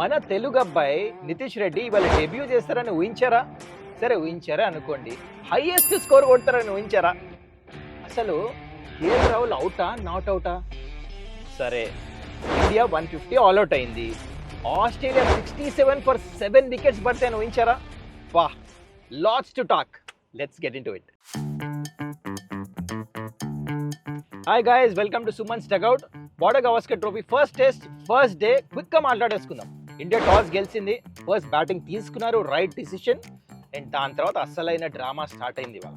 మన తెలుగు అబ్బాయి నితీష్ రెడ్డి ఇవాళ డెబ్యూ చేస్తారని ఊహించారా? సరే ఊహించారా అనుకోండి, హైయెస్ట్ స్కోర్ కొడతారని ఊహించారా? అసలు కేఎల్ రాహుల్ అవుటా నాట్ అవుటా? సరే, ఇండియా 150 ఆల్అౌట్ అయింది, ఆస్ట్రేలియా 67 ఫర్ 7 వికెట్స్ పడతాయని ఊహించారా? వా, lots to talk, let's get into it. Hi guys, welcome to Suman's dugout. Border Gavaskar trophy first test first day క్విక్గా మాట్లాడేసుకుందాం. ఇండియా టాస్ గెలిచింది, ఫస్ట్ బ్యాటింగ్ తీసుకున్నారు, రైట్ డిసిషన్. అండ్ దాని తర్వాత అస్సలైన డ్రామా స్టార్ట్ అయింది. ఇవాళ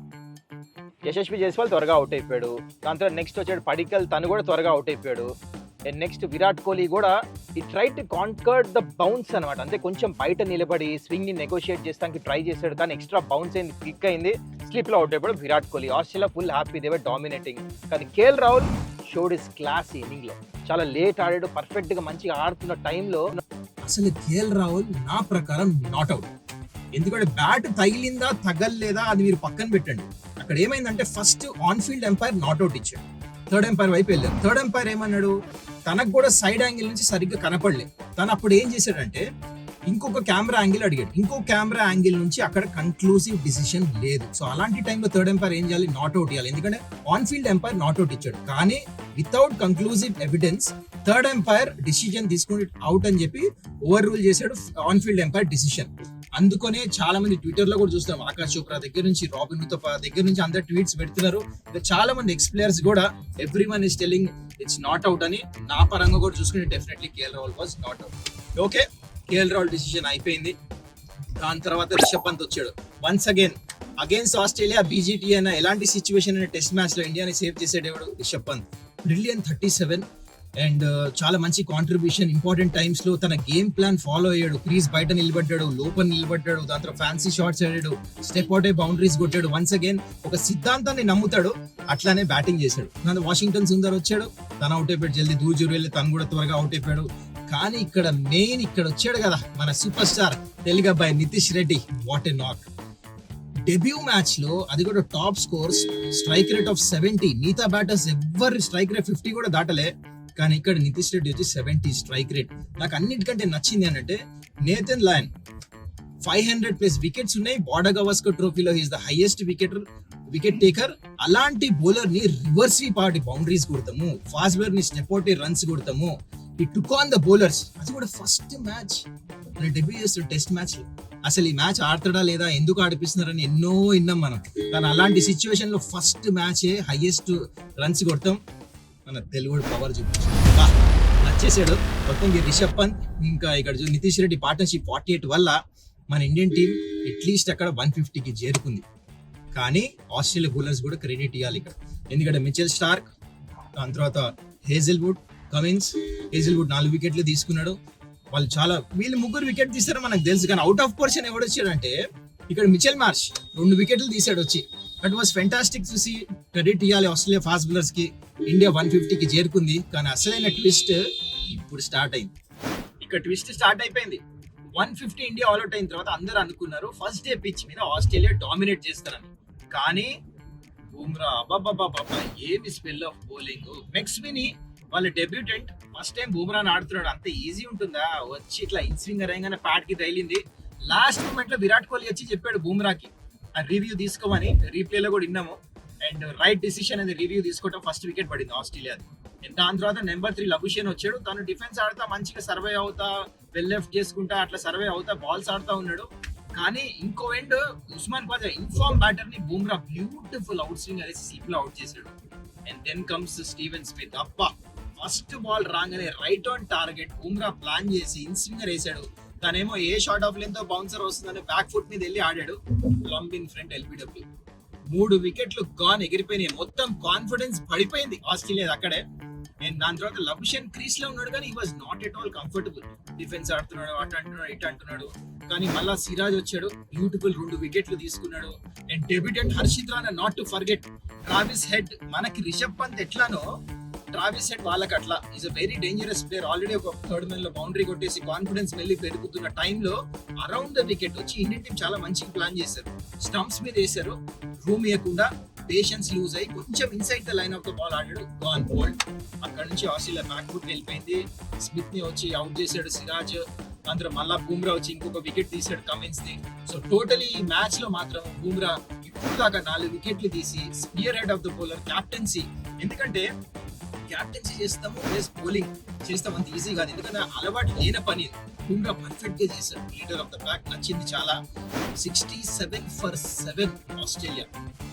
యశస్వి జైస్వాల్ త్వరగా అవుట్ అయిపోయాడు. దాని తర్వాత నెక్స్ట్ వచ్చాడు పడికల్, తను కూడా త్వరగా అవుట్ అయిపోయాడు. అండ్ నెక్స్ట్ విరాట్ కోహ్లీ కూడా ఈ try to conquer the bounce అనమాట. అంటే కొంచెం బయట నిలబడి స్వింగ్ ని నెగోషియేట్ చేస్తానికి ట్రై చేశాడు, కానీ ఎక్స్ట్రా బౌన్స్ అయింది, క్లిక్ అయింది, స్లిప్ లో అవుట్ అయిపోయాడు Virat Kohli. Australia full happy, they were dominating. కానీ KL Rahul showed his class inning లో, చాలా లేట్ ఆడాడు, పర్ఫెక్ట్ గా మంచిగా ఆడుతున్న టైంలో. అసలు కేఎల్ రాహుల్ నా ప్రకారం నాట్అవుట్. ఎందుకంటే బ్యాట్ తగిలిందా తగలలేదా అది మీరు పక్కన పెట్టండి. అక్కడ ఏమైందంటే first on field umpire not out ఇచ్చాడు, థర్డ్ ఎంపైర్ వైపు వెళ్ళారు. థర్డ్ ఎంపైర్ ఏమన్నాడు, తనకు కూడా సైడ్ యాంగిల్ నుంచి సరిగ్గా కనపడలేదు. తను అప్పుడు ఏం చేశాడంటే ఇంకొక కెమెరా యాంగిల్ అడిగాడు. ఇంకో కెమెరా యాంగిల్ నుంచి అక్కడ కన్క్లూసివ్ డిసిషన్ లేదు. సో అలాంటి టైంలో థర్డ్ ఎంపైర్ ఏం చేయాలి, నాట్అవుట్ ఇవ్వాలి. ఎందుకంటే ఆన్ ఫీల్డ్ ఎంపైర్ నాట్అవుట్ ఇచ్చాడు, కానీ without conclusive evidence third umpire decision తీసుకుని అవుట్ అని చెప్పి ఓవర్ రూల్ చేశాడు ఆన్ ఫీల్డ్ ఎంపైర్ డిసిషన్. అందుకనే చాలా మంది ట్విట్టర్ లో కూడా చూస్తున్నాం, ఆకాష్ చోప్రా దగ్గర నుంచి రాబిన్ ఉతప్ప దగ్గర నుంచి అందరు ట్వీట్స్ పెడుతున్నారు. చాలా మంది ఎక్స్ ప్లేయర్స్ కూడా everyone is telling it's not out అని. నా పరంగా కూడా చూసుకుని definitely KL Rahul was not out. Okay, KL Rahul decision అయిపోయింది. దాని తర్వాత రిషబ్ పంత్ వచ్చాడు. Once again against Australia BGT అయినా ఎలాంటి సిచ్యువేషన్ అయినా టెస్ట్ మ్యాచ్ లో ఇండియాని సేవ్ చేసేటవాడు రిషబ్ పంత్. బ్రిలియన్ 37 అండ్ చాలా మంచి కాంట్రిబ్యూషన్. ఇంపార్టెంట్ టైమ్స్ లో తన గేమ్ ప్లాన్ ఫాలో అయ్యాడు, క్రీజ్ బయట నిలబడ్డాడు, లోపల నిలబడ్డాడు, దాని తర్వాత ఫ్యాన్సీ షాట్స్ ఆడాడు, స్టెప్ అవుట్ అయ్యి బౌండరీస్ కొట్టాడు. వన్స్ అగైన్ ఒక సిద్ధాంతాన్ని నమ్ముతాడు, అట్లానే బ్యాటింగ్ చేశాడు. దాని వాషింగ్టన్ సుందర్ వచ్చాడు, తను అవుట్ అయిపోయాడు, జల్దీ దూజూరు వెళ్ళి తను కూడా త్వరగా అవుట్ అయిపోయాడు. కానీ ఇక్కడ మెయిన్ ఇక్కడ వచ్చాడు కదా మన సూపర్ స్టార్ తెలుగు అబ్బాయి నితీష్ రెడ్డి. వాట్ ఏ నాక్! డెబ్యూ మ్యాచ్ లో అది కూడా top scores, strike rate of 70. మిగతా బ్యాటర్స్ ఎవరి స్ట్రైక్ రేట్ 50 కూడా దాటలే, కానీ ఇక్కడ నితీష్ రెడ్డి వచ్చి 70 స్ట్రైక్ రేట్. నాకు అన్నిటికంటే నచ్చింది ఏంటంటే నేథన్ లయన్ 500+ వికెట్స్ ఉన్నాయి. బోర్డర్ గవాస్కర్ ట్రోఫీలో he's the highest wicket taker. అలాంటి బౌలర్ ని రివర్స్ స్వీప్ ఆడి బౌండరీస్ కొడతాము, ఫాస్ట్ బౌలర్ ని స్టెప్ అవుట్ రన్స్ కొడతాము. ఈ టుక్ ఆన్ ద బౌలర్స్. అది కూడా ఫస్ట్ మ్యాచ్ డెబ్యూ చేస్తాడు టెస్ట్ మ్యాచ్ లో. అసలు ఈ మ్యాచ్ ఆడతాడా లేదా, ఎందుకు ఆడిపిస్తున్నారని ఎన్నో విన్నాం మనం. కానీ అలాంటి సిచ్యువేషన్ లో ఫస్ట్ మ్యాచ్ హైయెస్ట్ రన్స్ కొడతాం. మన తెలుగు పవర్ చూపించాడు, నచ్చేసాడు మొత్తం. రిషబ్ పంత్ ఇంకా ఇక్కడ నితీష్ రెడ్డి పార్ట్నర్షిప్ 48 వల్ల మన ఇండియన్ టీం అట్లీస్ట్ అక్కడ 150కి చేరుకుంది. కానీ ఆస్ట్రేలియా బౌలర్స్ కూడా క్రెడిట్ ఇవ్వాలి ఇక్కడ. ఎందుకంటే మిచెల్ స్టార్క్, దాని తర్వాత హేజల్వుడ్, కమిన్స్. హేజల్వుడ్ 4 వికెట్లు తీసుకున్నాడు. వీళ్ళు 3 వికెట్ తీస్తారో మనకు తెలుసు, కానీ అవుట్ ఆఫ్ పొజిషన్ ఎవడు వచ్చాడంటే ఇక్కడ మిచెల్ మార్ష్ 2 వికెట్లు తీసాడు వచ్చి. దట్ వాస్ ఫెంటాస్టిక్ చూసి క్రెడిట్ ఇవ్వాలి ఆస్ట్రేలియా ఫాస్ట్ బౌలర్స్ కి. ఇండియా 150కి చేరుకుంది, కానీ అసలైన ట్విస్ట్ ఇప్పుడు స్టార్ట్ అయింది. ఇక్కడ ట్విస్ట్ స్టార్ట్ అయిపోయింది. 150 ఇండియా ఆల్అౌట్ అయిన తర్వాత అందరూ అనుకున్నారు ఫస్ట్ డే పిచ్ మీద ఆస్ట్రేలియా డామినేట్ చేస్తారని. కానీ బుమ్రా బాబా ఏమి స్పెల్ ఆఫ్ బౌలింగ్. మెక్స్విని వాళ్ళ డెబ్యూటెంట్, ఫస్ట్ టైం బుమ్రాని ఆడుతున్నాడు. అంత ఈజీ ఉంటుందా, వచ్చి ఇట్లా ఇన్స్వింగర్ అయ్యగానే ప్యాడ్ కి తగిలింది. లాస్ట్ మూమెంట్ లో విరాట్ కోహ్లీ వచ్చి చెప్పాడు బుమ్రాకి ఆ రివ్యూ తీసుకోమని. రీప్లేలో కూడా విన్నాము. అండ్ రైట్ డిసిషన్ అనేది రివ్యూ తీసుకోవడం, ఫస్ట్ వికెట్ పడింది ఆస్ట్రేలియాది. దాని తర్వాత నెంబర్ 3 లబుషేన్ వచ్చాడు. తను డిఫెన్స్ ఆడుతా మంచిగా సర్వే అవుతా, వెల్ లెఫ్ట్ చేసుకుంటా అట్లా సర్వే అవుతా బాల్స్ ఆడుతా ఉన్నాడు. కానీ ఇంకో end Usman Khawaja in form batter ని బుమ్రా బ్యూటిఫుల్ అవుట్ స్వింగ్ అనేసి స్లిప్ లో అవుట్ చేశాడు. And then comes Steven Smith. అబ్బా, ఫస్ట్ బాల్ రాగానే right on target Bumrah plan చేసి ఇన్స్వింగర్ వేసాడు. తనేమో a short of length bouncer వస్తుందని బ్యాక్ ఫుట్ మీద వెళ్ళి ఆడాడు. లంబ్ ఇన్ ఫ్రంట్ ఎల్బిడబ్ల్యూ. 3 వికెట్లు గాన్, ఎగిరిపోయినాయి. మొత్తం కాన్ఫిడెన్స్ పడిపోయింది ఆస్ట్రేలియా అక్కడే. అండ్ దాని తర్వాత లబుషేన్ క్రీస్ లో ఉన్నాడు, కానీ he was not at all comfortable. Defence ఆడుతున్నాడు, అటు అంటున్నాడు, ఇటు అంటున్నాడు. కానీ మళ్ళా సిరాజ్ వచ్చాడు, బ్యూటిఫుల్ 2 వికెట్లు తీసుకున్నాడు. And debutant Harshit Rana, not to forget. Travis Head, మనకి రిషబ్ పంత్ ఎట్లానో ట్రావిస్ హెడ్ వాళ్ళకి అట్లా. Is a very dangerous player. Already ఒక థర్డ్ మెన్ లో బౌండరీ కొట్టేసి కాన్ఫిడెన్స్ వెళ్ళి పెరుగుతున్న టైంలో అరౌండ్ ద వికెట్ వచ్చి ఇండియన్ టీం చాలా మంచిగా ప్లాన్ చేశారు. స్టంప్స్ మీద వేశారు, రూమ్ ఇవ్వకుండా. పేషెన్స్ లూజ్ అయ్యి కొంచెం inside the line of the ball ఆడాడు, గాన్ బోల్డ్. అక్కడ నుంచి ఆస్ట్రేలియా బ్యాక్ ఫుట్ వెళ్ళిపోయింది. స్మిత్ ని వచ్చి అవుట్ చేశాడు సిరాజ్. అందులో మళ్ళా బూమ్రా వచ్చి ఇంకొక వికెట్ తీసాడు కమిన్స్ ది. సో టోటలీ ఈ మ్యాచ్ లో మాత్రం బూమ్రా ఇప్పుడు దాకా 4 వికెట్లు తీసి spear head of the bowler captaincy. ఎందుకంటే క్యాప్టెన్సీ చేస్తాము ప్లస్ బౌలింగ్ చేస్తాం అంత ఈజీ కాదు, ఎందుకంటే అలవాటు లేని పని. బూమ్రా పర్ఫెక్ట్ గా చేశాడు, లీడర్ ఆఫ్ ద ప్యాక్. నచ్చింది చాలా. 67 for 7 ఆస్ట్రేలియా.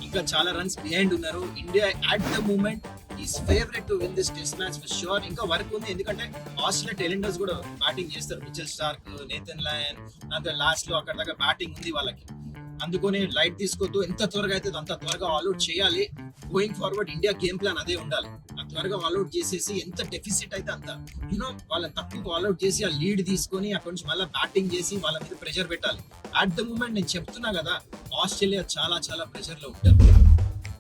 ఇంకా చాలా రన్స్ బిహైండ్ ఉన్నారు. India at the moment is favourite to win this test match for sure. ఇంకా వర్క్ ఉంది, ఎందుకంటే ఆస్ట్రేలియా టెలెండర్స్ కూడా బ్యాటింగ్ చేస్తారు. మిచెల్ స్టార్క్, నేథన్ లయన్, దాంతో లాస్ట్ లో అక్కడ దాకా బ్యాటింగ్ ఉంది వాళ్ళకి. అందుకని లైట్ తీసుకోవద్దు, ఎంత త్వరగా అయితే అంత త్వరగా ఆల్అౌట్ చేయాలి. Going forward India game plan అదే ఉండాలి. ఆ త్వరగా ఆల్అౌట్ చేసేసి ఎంత డెఫిసిట్ అయితే అంత వాళ్ళని తక్కువ ఆల్అౌట్ చేసి ఆ లీడ్ తీసుకొని అక్కడి నుంచి మళ్ళీ బ్యాటింగ్ చేసి వాళ్ళ మీద ప్రెషర్ పెట్టాలి. అట్ ద మూమెంట్ నేను చెప్తున్నా కదా, ఆస్ట్రేలియా చాలా చాలా ప్రెషర్ లో ఉంటారు.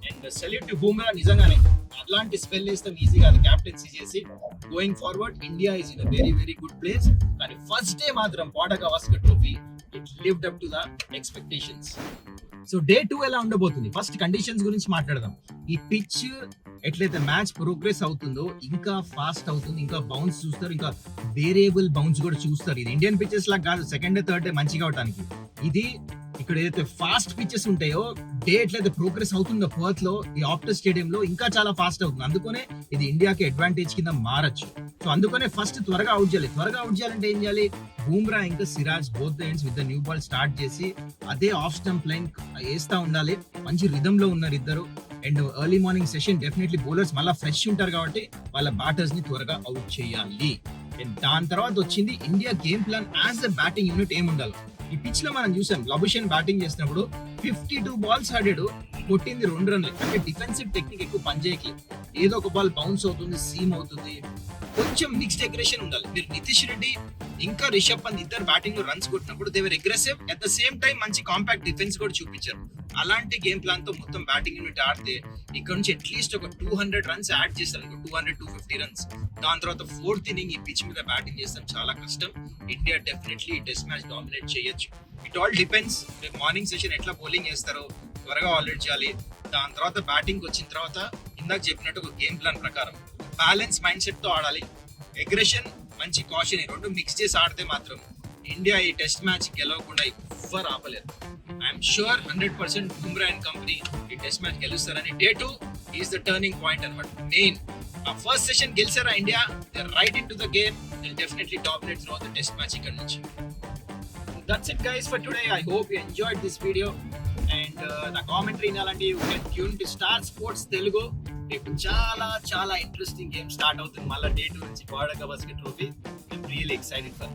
అండ్ సెల్యూట్ టు బూమ్రా, నిజంగానే అలాంటి స్పెల్ వేస్తాం ఈజీ కాదు క్యాప్టెన్సీ చేసి. Going forward India is in very very good place. కానీ ఫస్ట్ డే మాత్రం Border Gavaskar trophy it lived up to the expectations. So day 2 ఎలా ఉండబోతుంది? ఫస్ట్ కండిషన్స్ గురించి మాట్లాడదాం. ఈ పిచ్ ఎట్లయితే మ్యాచ్ ప్రోగ్రెస్ అవుతుందో ఇంకా ఫాస్ట్ అవుతుంది, ఇంకా బౌన్స్ చూస్తారు, ఇంకా వేరియబుల్ బౌన్స్ కూడా చూస్తారు. ఇది ఇండియన్ పిచెస్ లాగా కాదు సెకండ్ డే థర్డ్ డే మంచిగా అవడానికి. ఇది ఇక్కడ ఏదైతే ఫాస్ట్ పిచెస్ ఉంటాయో డే ఎట్లయితే ప్రోగ్రెస్ అవుతుందో పర్త్ లో ఈ ఆప్టస్ స్టేడియం లో ఇంకా చాలా ఫాస్ట్ అవుతుంది. అందుకనే ఇది ఇండియాకి అడ్వాంటేజ్ కింద మారచ్చు. సో అందుకనే ఫస్ట్ త్వరగా అవుట్ చేయాలి. త్వరగా అవుట్ చేయాలంటే ఏం చేయాలి? బూమ్రా ఇంకా Siraj both the ends with the new ball start చేసి అదే ఆఫ్ స్టంప్ లైన్ వేస్తా ఉండాలి. మంచి రిథమ్ లో ఉన్నారు ఇద్దరు. And early morning session definitely bowlers మళ్ళీ ఫ్రెష్ ఉంటారు కాబట్టి వాళ్ళ బ్యాటర్స్ ని త్వరగా అవుట్ చేయాలి. అండ్ దాని తర్వాత వచ్చింది India game plan as a batting unit ఏం ఉండాలి. ఈ పిచ్ లో మనం చూసాం లబుషన్ బ్యాటింగ్ చేసినప్పుడు 52 బాల్స్ ఆడాడు, కొట్టింది 2 రన్లు. అంటే డిఫెన్సివ్ టెక్నిక్ ఎక్కువ పనిచేయట్లేదు. ఏదో ఒక బాల్ బౌన్స్ అవుతుంది, సీమ్ అవుతుంది. కొంచెం మిక్స్డ్ అగ్రెషన్ ఉండాలి. మీరు నితీష్ రెడ్డి ఇంకా రిషబ్ పంత్ ఇద్దరు బ్యాటింగ్ లో రన్స్ కొట్టినప్పుడు they were aggressive, at the same time మంచి కాంపాక్ట్ డిఫెన్స్ కూడా చూపించారు. అలాంటి గేమ్ ప్లాన్ తో మొత్తం బ్యాటింగ్ యూనిట్ ఆడితే ఇక్కడ నుంచి అట్లీస్ట్ ఒక 200 రన్స్ యాడ్ చేస్తారు, 200-250 రన్స్. దాని తర్వాత 4th ఇన్నింగ్ ఈ పిచ్ మీద బ్యాటింగ్ చేస్తాం చాలా కష్టం. India definitely test match dominate చేయొచ్చు. It all depends. రేపు మార్నింగ్ సెషన్ ఎట్లా బౌలింగ్ చేస్తారో త్వరగా ఆల్అౌట్ చేయాలి. దాని తర్వాత బ్యాటింగ్ వచ్చిన తర్వాత ఇందాక చెప్పినట్టు ఒక గేమ్ ప్లాన్ ప్రకారం బ్యాలెన్స్ మైండ్ సెట్ తో ఆడాలి. అగ్రెషన్, మంచి కాషన్, రెండు మిక్స్ చేసి ఆడితే మాత్రం ఇండియా ఈ టెస్ట్ మ్యాచ్ గెలవకుండా ఎవ్వరు ఆపలేరు. I'm sure 100% Bumrah and company ఈ టెస్ట్ మ్యాచ్ గెలుస్తారని. Day 2 is the turning point అన్నమాట. మెయిన్ ఆ ఫస్ట్ సెషన్ గెలిచారా India, they right into the game, they definitely dominate through the test match ఇక్కడ నుంచి. That's it guys for today. I hope you enjoyed this video. And నా commentary వినాలంటే you can tune to Star Sports Telugu. రేపు చాలా చాలా interesting game start అవుతుంది మళ్ళీ day 2 నుంచి Border Gavaskar trophy. I'm really excited for